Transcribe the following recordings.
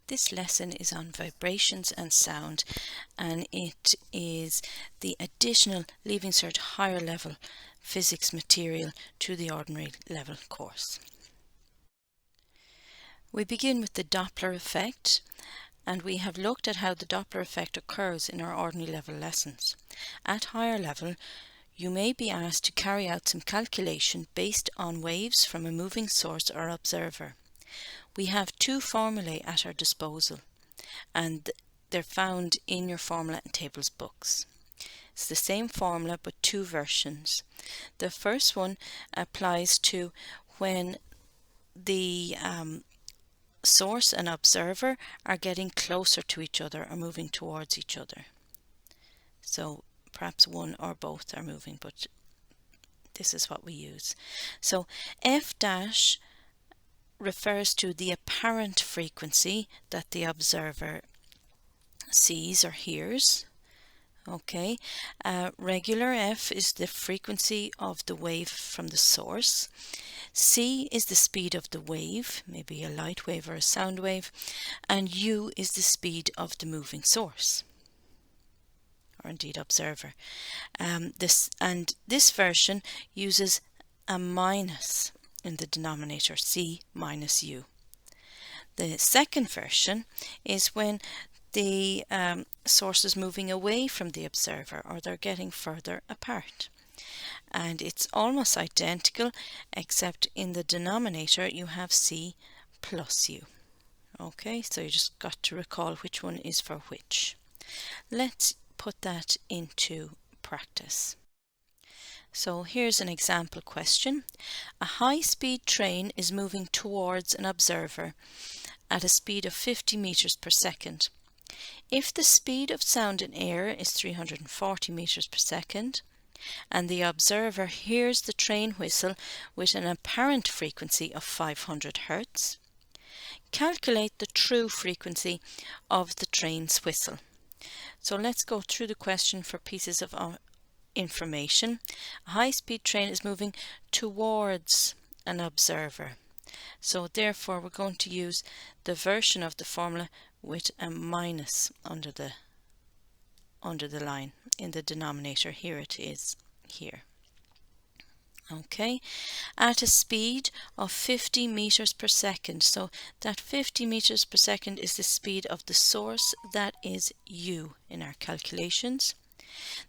This lesson is on vibrations and sound, and it is the additional Leaving Cert higher level physics material to the ordinary level course. We begin with the Doppler effect, and we have looked at how the Doppler effect occurs in our ordinary level lessons. At higher level, you may be asked to carry out some calculation based on waves from a moving source or observer. We have two formulae at our disposal, and they're found in your formula and tables books. It's the same formula but two versions. The first one applies to when the source and observer are getting closer to each other or moving towards each other. So perhaps one or both are moving, but this is what we use. So F dash refers to the apparent frequency that the observer sees or hears. Okay, regular F is the frequency of the wave from the source. C is the speed of the wave, maybe a light wave or a sound wave, and U is the speed of the moving source, or indeed observer. This version uses a minus in the denominator, C minus U. The second version is when the source is moving away from the observer, or they're getting further apart. And it's almost identical, except in the denominator you have C plus U. Okay, so you just got to recall which one is for which. Let's put that into practice. So here's an example question. A high-speed train is moving towards an observer at a speed of 50 meters per second. If the speed of sound in air is 340 meters per second, and the observer hears the train whistle with an apparent frequency of 500 Hz, calculate the true frequency of the train's whistle. So let's go through the question for pieces of information. A high-speed train is moving towards an observer. So therefore we're going to use the version of the formula with a minus under the line in the denominator. Here it is here. Okay, at a speed of 50 meters per second. So that 50 meters per second is the speed of the source, that is U in our calculations.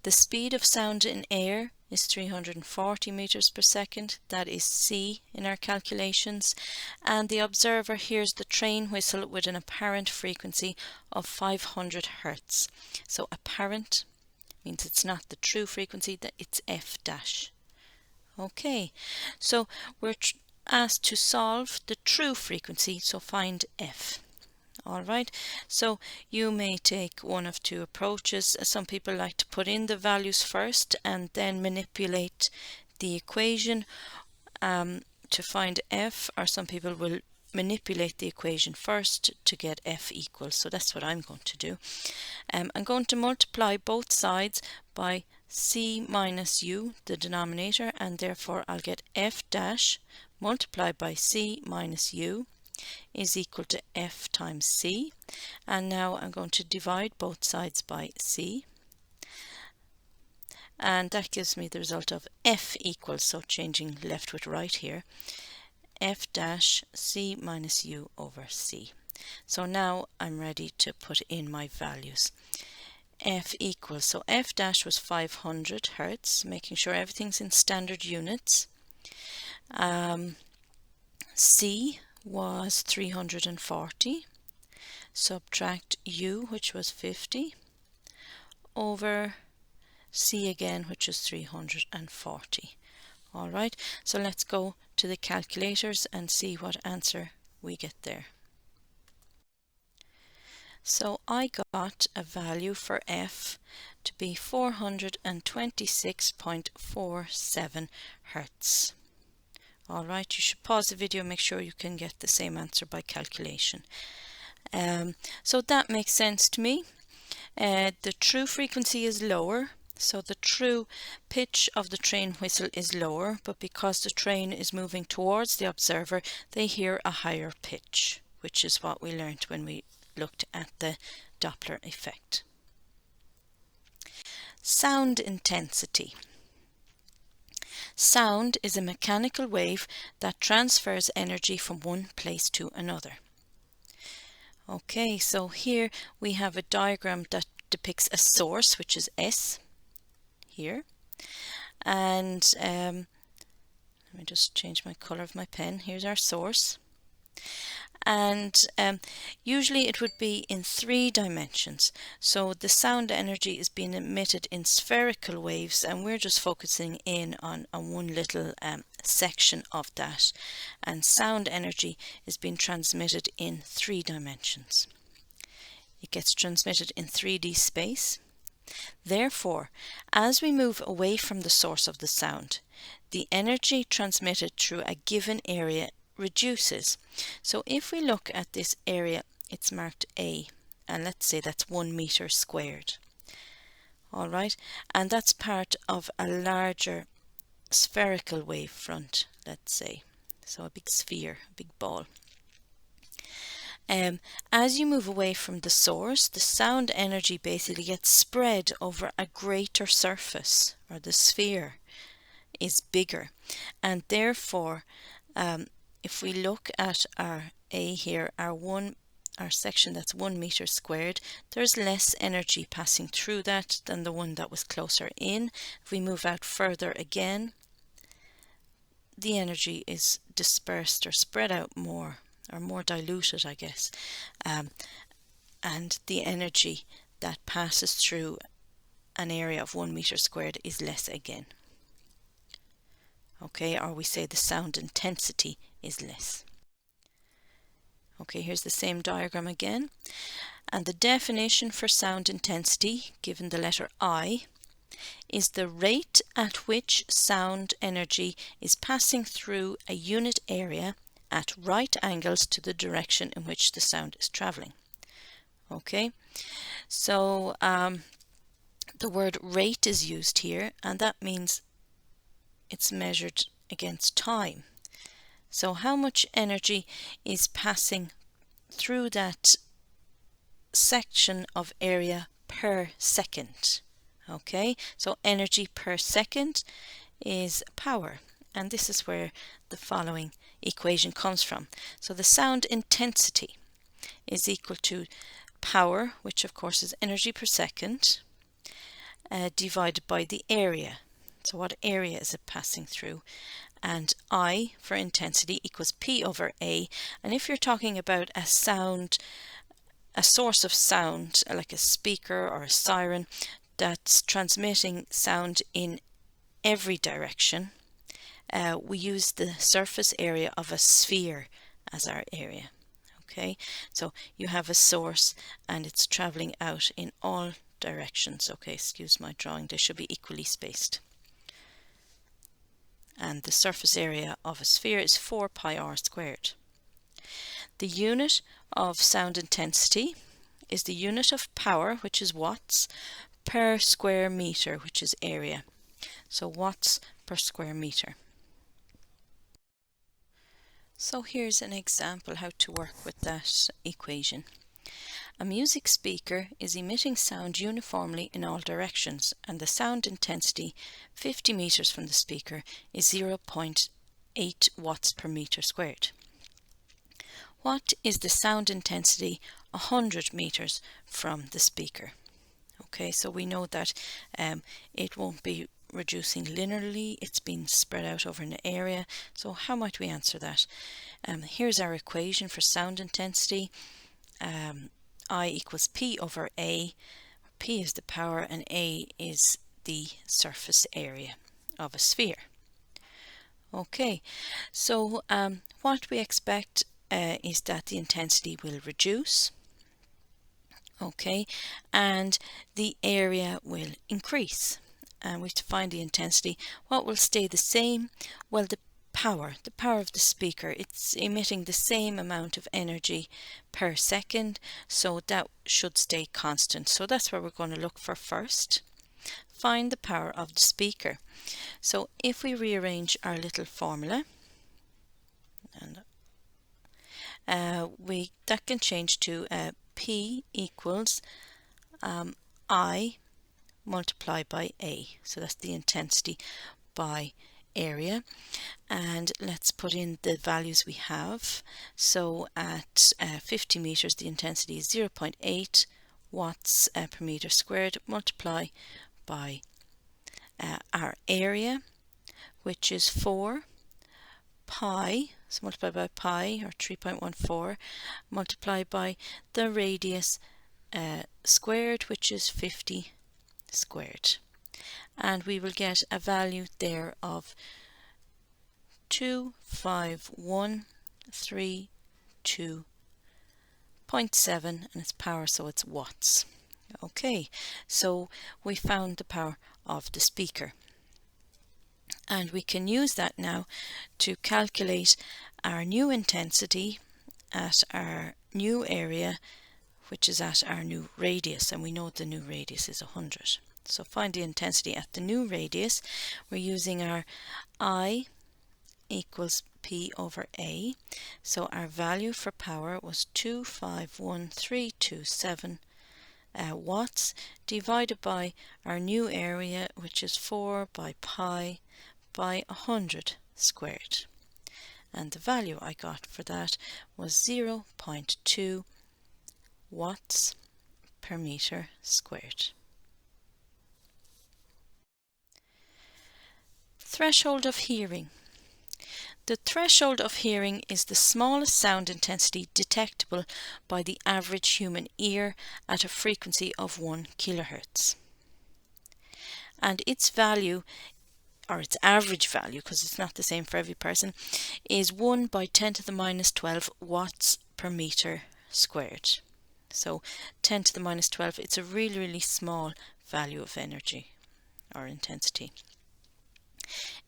The speed of sound in air is 340 meters per second, that is C in our calculations, and the observer hears the train whistle with an apparent frequency of 500 Hz. So apparent means it's not the true frequency, that it's F dash. Okay, so we're asked to solve the true frequency, so find F. Alright, so you may take one of two approaches. Some people like to put in the values first and then manipulate the equation to find F, or some people will manipulate the equation first to get F equals. So that's what I'm going to do. I'm going to multiply both sides by C minus U, the denominator, and therefore I'll get F dash multiplied by C minus U is equal to F times C, and now I'm going to divide both sides by C, and that gives me the result of F equals, so changing left with right here, F dash C minus U over C. So now I'm ready to put in my values. F equals, so F dash was 500 Hz, making sure everything's in standard units. C was 340, subtract U, which was 50, over C again, which is 340. Alright, so let's go to the calculators and see what answer we get there. So I got a value for F to be 426.47 Hz. Alright, you should pause the video and make sure you can get the same answer by calculation. So that makes sense to me. The true frequency is lower, so the true pitch of the train whistle is lower, but because the train is moving towards the observer, they hear a higher pitch, which is what we learned when we looked at the Doppler effect. Sound intensity. Sound is a mechanical wave that transfers energy from one place to another. Okay, so here we have a diagram that depicts a source, which is S here, and let me just change my color of my pen. Here's our source, and usually it would be in 3 dimensions. So the sound energy is being emitted in spherical waves, and we're just focusing in on one little section of that, and sound energy is being transmitted in 3 dimensions. It gets transmitted in 3D space. Therefore, as we move away from the source of the sound, the energy transmitted through a given area reduces. So if we look at this area, it's marked A, and let's say that's 1 meter squared. All right, and that's part of a larger spherical wavefront, let's say. So a big sphere, a big ball. As you move away from the source, the sound energy basically gets spread over a greater surface, or the sphere is bigger, and therefore if we look at our A here, our section that's 1 meter squared, there's less energy passing through that than the one that was closer in. If we move out further again, the energy is dispersed or spread out more, or more diluted, I guess, and the energy that passes through an area of 1 meter squared is less again. Okay, or we say the sound intensity is less. Okay, here's the same diagram again, and the definition for sound intensity, given the letter I, is the rate at which sound energy is passing through a unit area at right angles to the direction in which the sound is traveling. Okay, so the word rate is used here, and that means it's measured against time. So how much energy is passing through that section of area per second? Okay, so energy per second is power, and this is where the following equation comes from. So the sound intensity is equal to power, which of course is energy per second, divided by the area. So what area is it passing through? And I for intensity equals P over A. And if you're talking about a sound, a source of sound, like a speaker or a siren, that's transmitting sound in every direction, we use the surface area of a sphere as our area. Okay, so you have a source and it's traveling out in all directions. Okay, excuse my drawing, they should be equally spaced. And the surface area of a sphere is 4 pi r squared. The unit of sound intensity is the unit of power, which is watts, per square meter, which is area. So watts per square meter. So here's an example how to work with that equation. A music speaker is emitting sound uniformly in all directions, and the sound intensity 50 meters from the speaker is 0.8 watts per meter squared. What is the sound intensity 100 meters from the speaker? Okay, so we know that it won't be reducing linearly, it's being spread out over an area. So how might we answer that? Here's our equation for sound intensity. I equals P over A. P is the power and A is the surface area of a sphere. Okay, so what we expect is that the intensity will reduce. Okay, and the area will increase. And we have to find the intensity. What will stay the same? Well, the power of the speaker, it's emitting the same amount of energy per second, so that should stay constant. So that's what we're going to look for first. Find the power of the speaker. So if we rearrange our little formula, and that can change to P equals I multiplied by A. So that's the intensity by area. And let's put in the values we have. So at 50 meters, the intensity is 0.8 watts per meter squared, multiply by our area, which is 4 pi, so multiply by pi, or 3.14, multiplied by the radius squared, which is 50 squared. And we will get a value there of 25132.7, and it's power, so it's watts. Okay, so we found the power of the speaker. And we can use that now to calculate our new intensity at our new area, which is at our new radius, and we know the new radius is 100. So find the intensity at the new radius. We're using our I equals P over A. So our value for power was 251,327 watts, divided by our new area, which is 4 by pi by 100 squared. And the value I got for that was 0.2 watts per meter squared. Threshold of hearing. The threshold of hearing is the smallest sound intensity detectable by the average human ear at a frequency of 1 kilohertz. And its value, or its average value, because it's not the same for every person, is 1 by 10 to the minus 12 watts per meter squared. So 10 to the minus 12, it's a really, really small value of energy or intensity.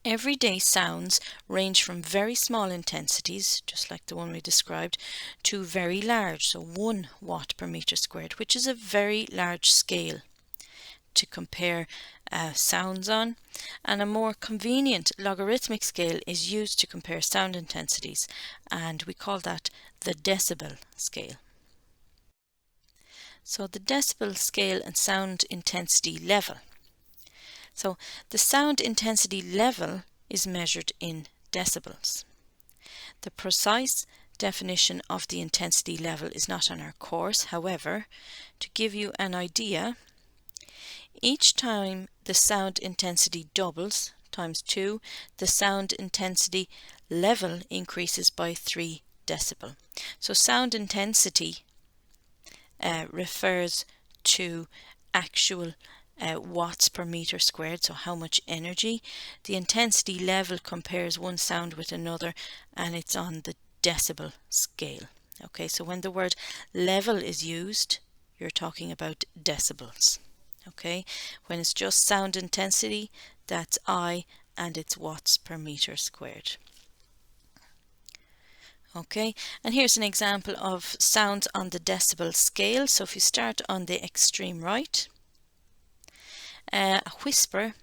Everyday sounds range from very small intensities, just like the one we described, to very large, so 1 watt per meter squared, which is a very large scale to compare sounds on. And a more convenient logarithmic scale is used to compare sound intensities, and we call that the decibel scale. So the decibel scale and sound intensity level. So the sound intensity level is measured in decibels. The precise definition of the intensity level is not on our course. However, to give you an idea, each time the sound intensity doubles, times 2, the sound intensity level increases by 3 decibel. So sound intensity refers to actual watts per meter squared, so how much energy. The intensity level compares one sound with another, and it's on the decibel scale. Okay, so when the word level is used, you're talking about decibels. Okay, when it's just sound intensity, that's I, and it's watts per meter squared. Okay, and here's an example of sounds on the decibel scale. So if you start on the extreme right, a whisper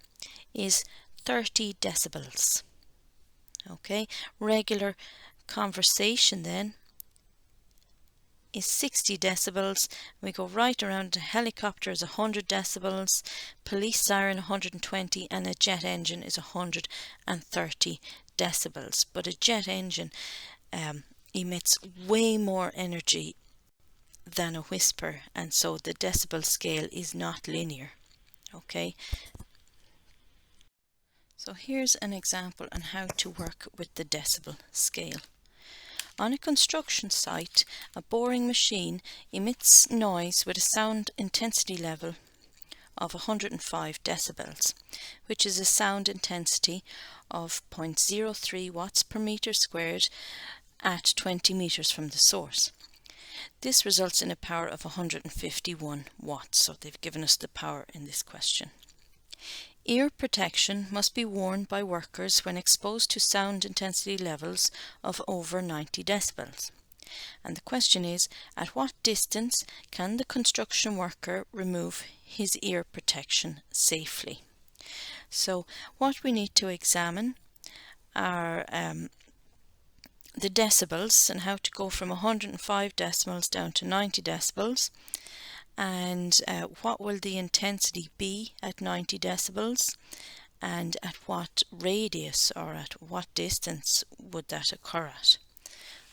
is 30 decibels. Okay, regular conversation then is 60 decibels. We go right around. A helicopter is 100 decibels, police siren 120, and a jet engine is 130 decibels. But a jet engine emits way more energy than a whisper, and so the decibel scale is not linear. Okay, so here's an example on how to work with the decibel scale. On a construction site, a boring machine emits noise with a sound intensity level of 105 decibels, which is a sound intensity of 0.03 watts per meter squared at 20 meters from the source. This results in a power of 151 watts, so they've given us the power in this question. Ear protection must be worn by workers when exposed to sound intensity levels of over 90 decibels. And the question is, at what distance can the construction worker remove his ear protection safely? So what we need to examine are the decibels and how to go from 105 decibels down to 90 decibels, and what will the intensity be at 90 decibels, and at what radius or at what distance would that occur at.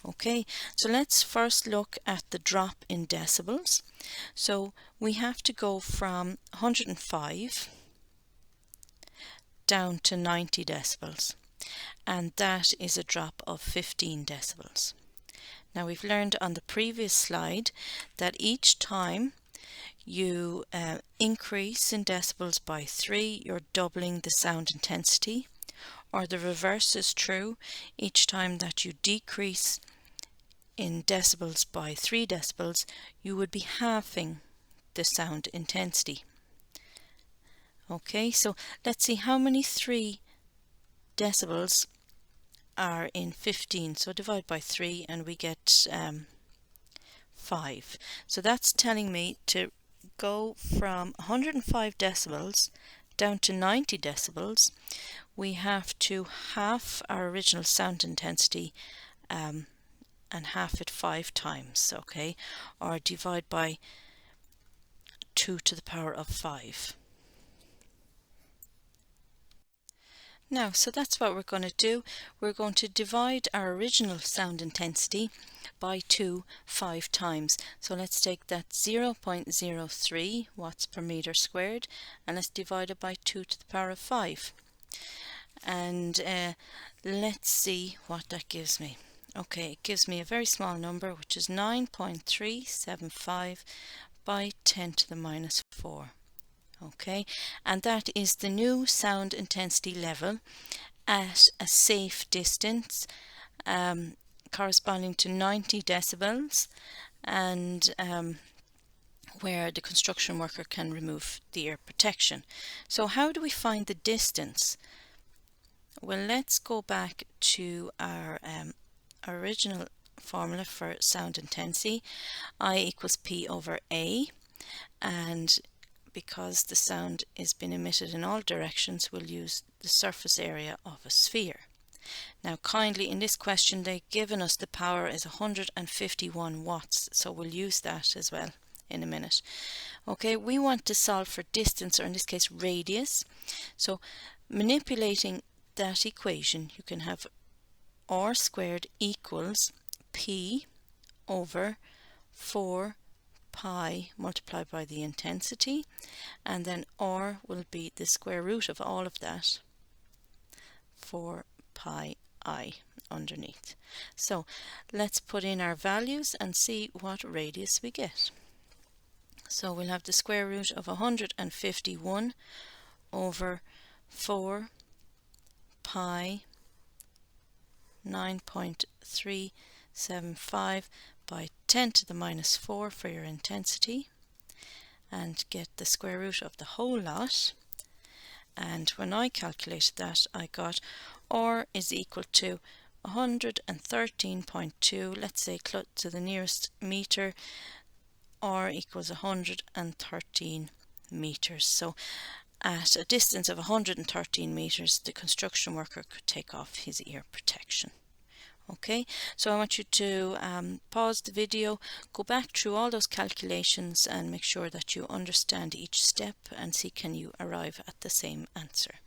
Okay, so let's first look at the drop in decibels. So we have to go from 105 down to 90 decibels, and that is a drop of 15 decibels. Now we've learned on the previous slide that each time you increase in decibels by 3, you're doubling the sound intensity, or the reverse is true. Each time that you decrease in decibels by 3 decibels, you would be halving the sound intensity. Okay, so let's see how many 3 decibels are in 15. So divide by 3 and we get 5. So that's telling me to go from 105 decibels down to 90 decibels. We have to half our original sound intensity and half it 5 times, okay, or divide by 2 to the power of 5. Now, so that's what we're going to do. We're going to divide our original sound intensity by 2 5 times. So let's take that 0.03 watts per meter squared and let's divide it by 2 to the power of 5. And let's see what that gives me. Okay, it gives me a very small number, which is 9.375 by 10 to the minus 4. Okay, and that is the new sound intensity level at a safe distance corresponding to 90 decibels, and where the construction worker can remove the ear protection. So how do we find the distance? Well, let's go back to our original formula for sound intensity. I equals P over A, and because the sound is being emitted in all directions, we'll use the surface area of a sphere. Now kindly, in this question they've given us the power is 151 watts, so we'll use that as well in a minute. Okay, we want to solve for distance, or in this case radius. So manipulating that equation, you can have r squared equals P over 4 pi multiplied by the intensity, and then r will be the square root of all of that, 4 pi I underneath. So let's put in our values and see what radius we get. So we'll have the square root of 151 over 4 pi 9.375 by 10 to the minus 4 for your intensity, and get the square root of the whole lot. And when I calculated that, I got r is equal to 113.2, let's say to the nearest meter, r equals 113 meters. So at a distance of 113 meters, the construction worker could take off his ear protection. Okay, so I want you to pause the video, go back through all those calculations and make sure that you understand each step and see can you arrive at the same answer.